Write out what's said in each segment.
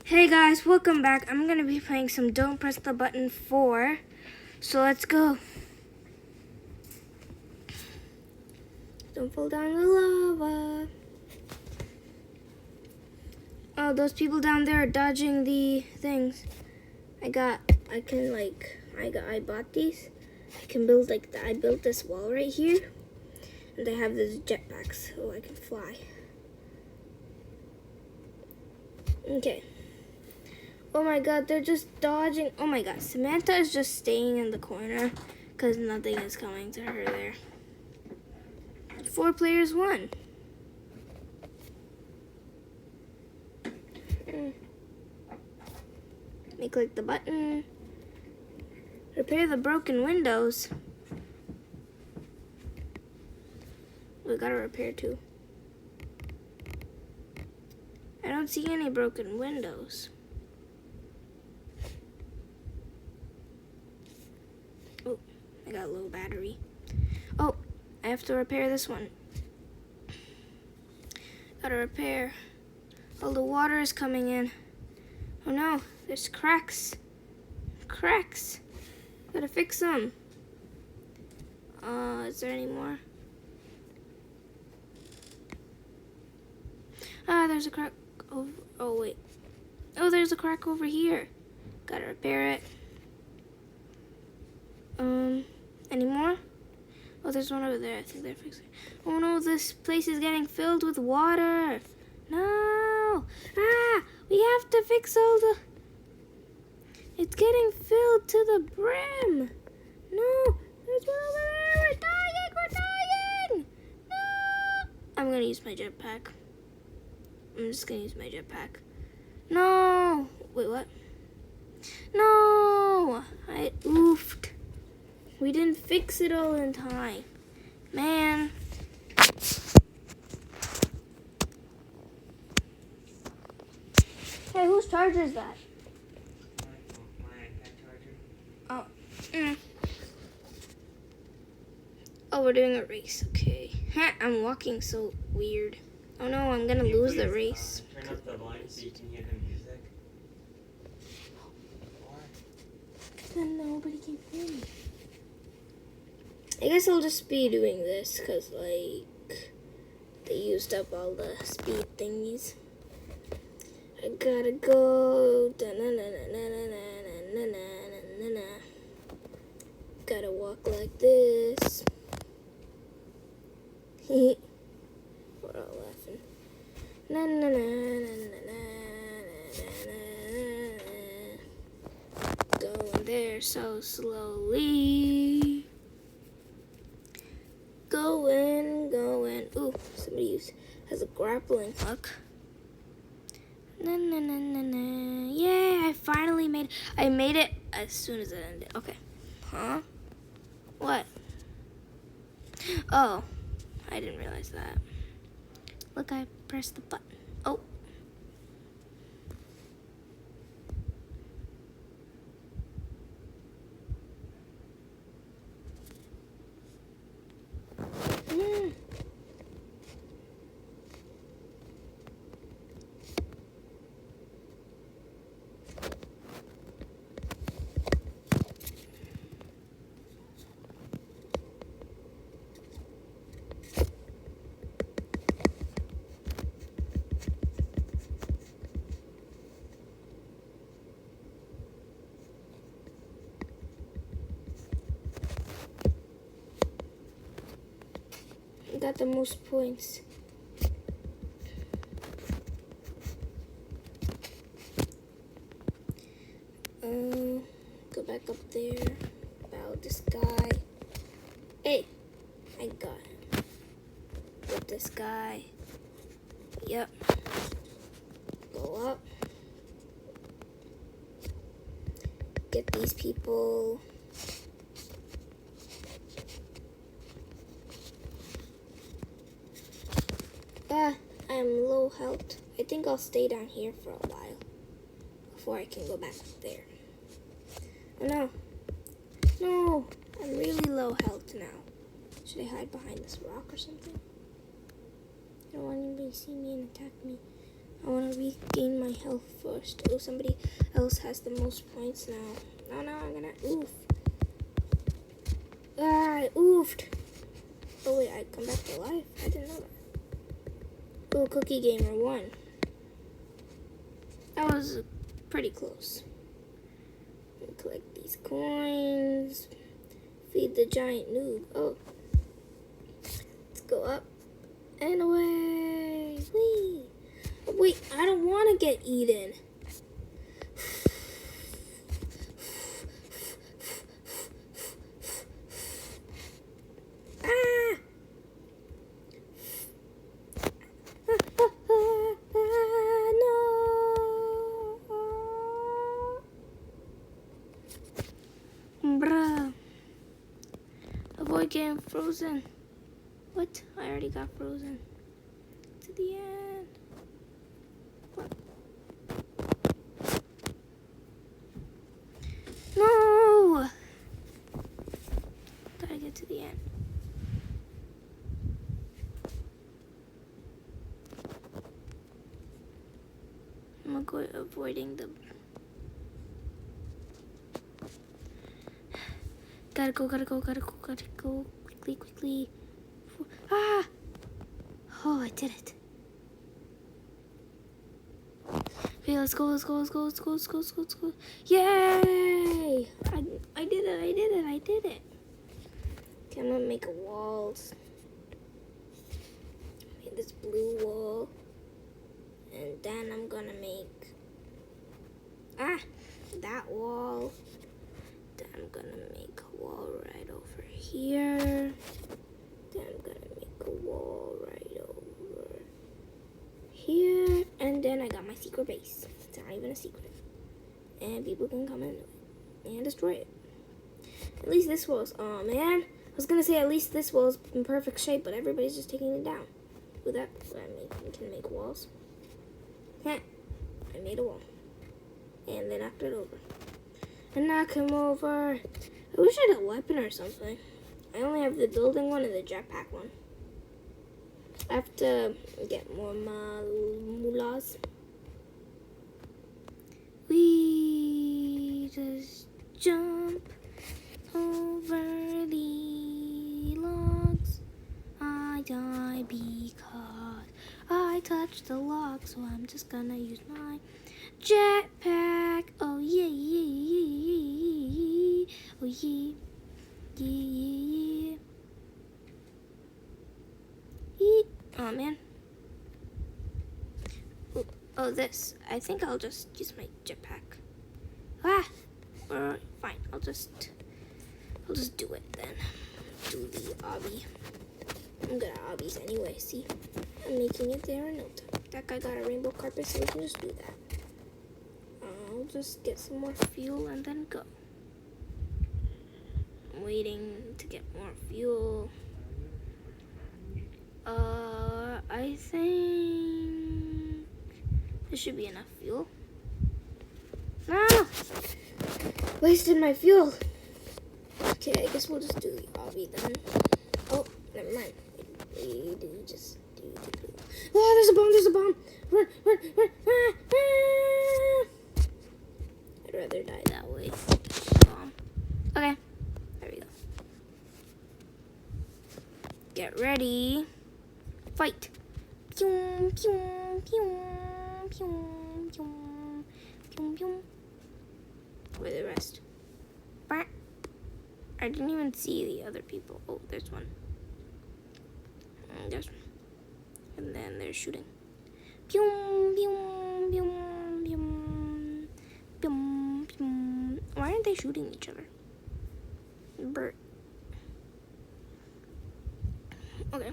Hey guys, welcome back. I'm going to be playing some Don't Press the Button 4. So let's go. Don't fall down the lava. Oh, those people down there are dodging the things. I bought these. I built this wall right here. And I have this jetpacks so I can fly. Okay. Oh my god, they're just dodging. Oh my god, Samantha is just staying in the corner because nothing is coming to her there. 4 players won. Let me click the button. Repair the broken windows. We gotta repair too. I don't see any broken windows. Oh, I got a low battery. Oh, I have to repair this one. Gotta repair. All the water is coming in. Oh no, there's cracks. Cracks. Gotta fix them. Is there any more? Ah, there's a crack over. Oh, wait. Oh, there's a crack over here. Gotta repair it. Any more? Oh, there's one over there. I think they're fixing it. Oh no, this place is getting filled with water. No! Ah! We have to fix all the... It's getting filled to the brim. No! There's one over there! We're dying! We're dying! No! I'm gonna use my jetpack. I'm just gonna use my jetpack. No! Wait, what? No! I oofed. We didn't fix it all in time. Man. Hey, whose charger is that? My iPad charger. Oh. Oh, we're doing a race. Okay. I'm walking so weird. Oh no, I'm gonna lose the race. Turn up the volume so you can hear the music. Then nobody can hear me. I guess I'll just be doing this because, like, they used up all the speed thingies. I gotta go. Gotta walk like this. We're all laughing. Going there so slowly. Going. Ooh, somebody has a grappling hook. Yeah, I finally made it. I made it as soon as it ended. Okay. Huh? What? Oh, I didn't realize that. Look, I pressed the button. Oh. Got the most points. Go back up there. About this guy. Hey, I got him. With this guy. Yep. Go up. Get these people. I'm low health. I think I'll stay down here for a while before I can go back up there. Oh no. No, I'm really low health now. Should I hide behind this rock or something? I don't want anybody to see me and attack me. I want to regain my health first. Oh, somebody else has the most points now. Oh no, I'm gonna oof. Ah, I oofed. Oh wait, I come back to life. I didn't know that. Oh, Cookie Gamer won. That was pretty close. Collect these coins. Feed the giant noob. Oh. Let's go up and away. Whee! Wait, I don't want to get eaten. Ah! No! Bruh. Avoid getting frozen. What? I already got frozen. To the end. What? No! Gotta get to the end. I'm going avoiding the. Gotta go. Quickly. Ah! Oh, I did it. Okay, let's go. Yay! I did it. Okay, I'm gonna make a wall. Make this blue wall. And then I'm gonna make that wall. Then I'm gonna make a wall right over here. Then I'm gonna make a wall right over here. And then I got my secret base. It's not even a secret. And people can come in and destroy it. At least this wall's, oh man. I was gonna say at least this wall's in perfect shape, but everybody's just taking it down. With that, we can make walls. I made a wall. And then knocked it over. And knock him over. I wish I had a weapon or something. I only have the building one and the jetpack one. I have to get more moolahs. We just jump over the logs. I die because I touched the log, so I'm just gonna use my jetpack. Oh yeah. Oh yeah. Oh man. Oh, this. I think I'll just use my jetpack. Fine. I'll just do it then. Do the obby. I'm good at obbies anyway. See, I'm making it there in no time. That guy got a rainbow carpet, so we can just do that. I'll just get some more fuel and then go. I'm waiting to get more fuel. I think there should be enough fuel. No! Wasted my fuel. Okay, I guess we'll just do the obby then. Oh, never mind. Oh, there's a bomb. Run. I'd rather die that way. Bomb. Okay, there we go. Get ready. Fight. Pew. Where are the rest? I didn't even see the other people. Oh, there's one. There's one. And then they're shooting. Why aren't they shooting each other? Bert. Okay.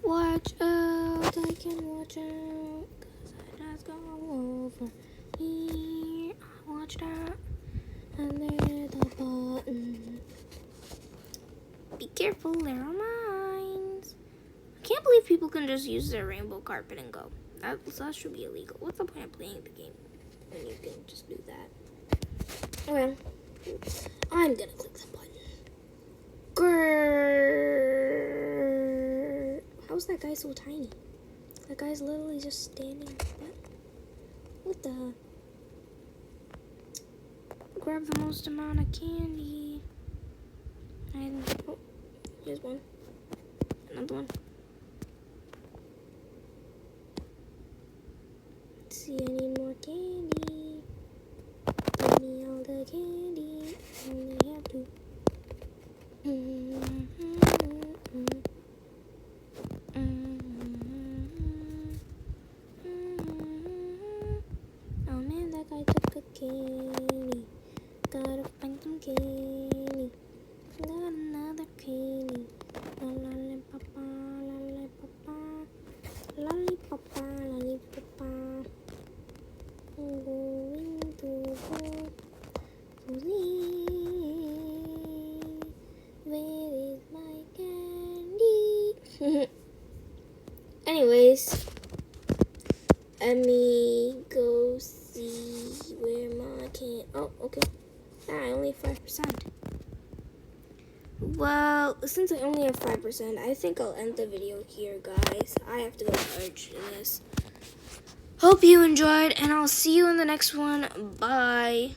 Watch out, I can watch out, 'cause I just go over here. I watched out, and there's the button. Be careful, there are mines. I can't believe people can just use their rainbow carpet and go. That should be illegal. What's the point of playing the game when you can just do that? Okay. I'm gonna click the button. Grrr. How's that guy so tiny? The guy's literally just standing. What the? Grab the most amount of candy. Oh, here's one. Another one. Let's see, I need more candy. Give me all the candy. I only have two. Oh man, that guy took a candy. Gotta find some candy. Got another candy. Lollipop, lollipop, lollipop, lollipop. I'm going to go to sleep. Where is my candy? Anyways, let me go see where my candy. Oh, okay. Only 5%. Well, since I only have 5%, I think I'll end the video here, guys. I have to go merge this. Hope you enjoyed, and I'll see you in the next one. Bye.